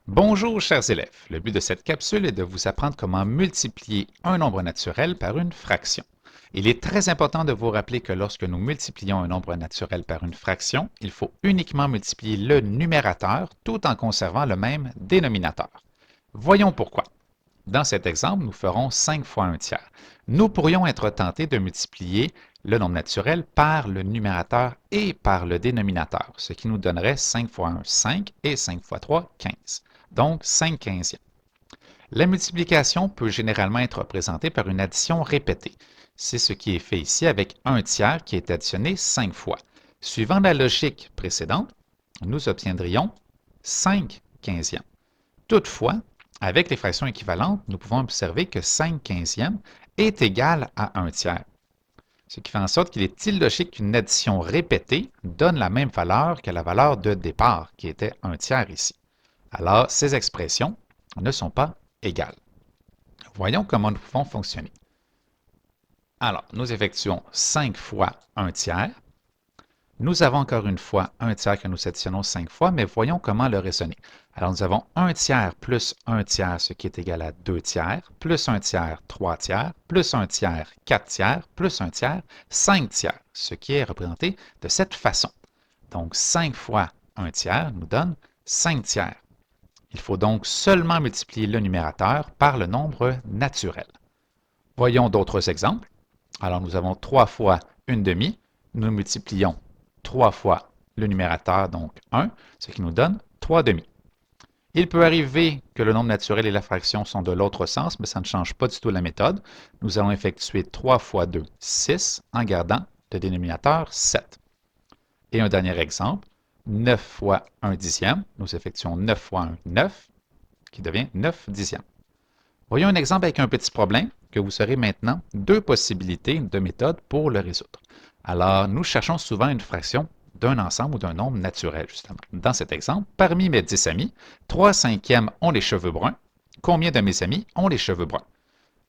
Bonjour chers élèves, le but de cette capsule est de vous apprendre comment multiplier un nombre naturel par une fraction. Il est très important de vous rappeler que lorsque nous multiplions un nombre naturel par une fraction, il faut uniquement multiplier le numérateur tout en conservant le même dénominateur. Voyons pourquoi. Dans cet exemple, nous ferons 5 fois un tiers. Nous pourrions être tentés de multiplier le nombre naturel par le numérateur et par le dénominateur, ce qui nous donnerait 5 fois 1, 5 et 5 fois 3, 15. Donc 5 quinzièmes. La multiplication peut généralement être représentée par une addition répétée. C'est ce qui est fait ici avec un tiers qui est additionné 5 fois. Suivant la logique précédente, nous obtiendrions 5 quinzièmes. Toutefois, avec les fractions équivalentes, nous pouvons observer que 5 quinzièmes est égal à 1 tiers. Ce qui fait en sorte qu'il est illogique qu'une addition répétée donne la même valeur que la valeur de départ, qui était 1 tiers ici. Alors, ces expressions ne sont pas égales. Voyons comment nous pouvons fonctionner. Alors, nous effectuons 5 fois 1 tiers. Nous avons encore une fois 1 tiers que nous additionnons 5 fois, mais voyons comment le raisonner. Alors, nous avons 1 tiers plus 1 tiers, ce qui est égal à 2 tiers, plus 1 tiers, 3 tiers, plus 1 tiers, 4 tiers, plus 1 tiers, 5 tiers, ce qui est représenté de cette façon. Donc, 5 fois 1 tiers nous donne 5 tiers. Il faut donc seulement multiplier le numérateur par le nombre naturel. Voyons d'autres exemples. Alors, nous avons 3 fois une demi. Nous multiplions 3 fois le numérateur, donc 1, ce qui nous donne 3 demi. Il peut arriver que le nombre naturel et la fraction sont de l'autre sens, mais ça ne change pas du tout la méthode. Nous allons effectuer 3 fois 2, 6, en gardant le dénominateur 7. Et un dernier exemple, 9 fois 1 dixième. Nous effectuons 9 fois 1, 9, qui devient 9 dixièmes. Voyons un exemple avec un petit problème que vous saurez maintenant deux possibilités de méthode pour le résoudre. Alors, nous cherchons souvent une fraction d'un ensemble ou d'un nombre naturel, justement. Dans cet exemple, parmi mes 10 amis, 3 cinquièmes ont les cheveux bruns. Combien de mes amis ont les cheveux bruns?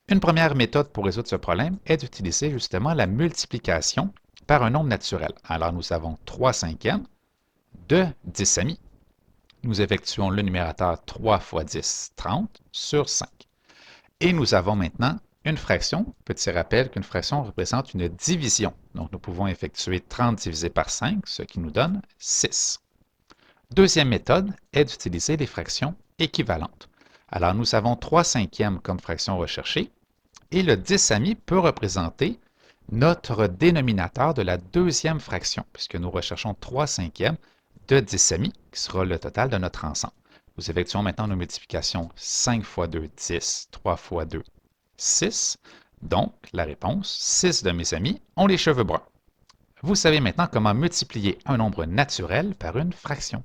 Une première méthode pour résoudre ce problème est d'utiliser justement la multiplication par un nombre naturel. Alors, nous avons 3 cinquièmes de 10 amis. Nous effectuons le numérateur 3 fois 10, 30 sur 5. Et nous avons maintenant une fraction. Petit rappel qu'une fraction représente une division. Donc, nous pouvons effectuer 30 divisé par 5, ce qui nous donne 6. Deuxième méthode est d'utiliser les fractions équivalentes. Alors, nous avons 3 cinquièmes comme fraction recherchée et le 10 amis peut représenter notre dénominateur de la deuxième fraction, puisque nous recherchons 3 cinquièmes de 10 amis, qui sera le total de notre ensemble. Nous effectuons maintenant nos multiplications 5 fois 2, 10, 3 fois 2, 6. Donc, la réponse, 6 de mes amis ont les cheveux bruns. Vous savez maintenant comment multiplier un nombre naturel par une fraction.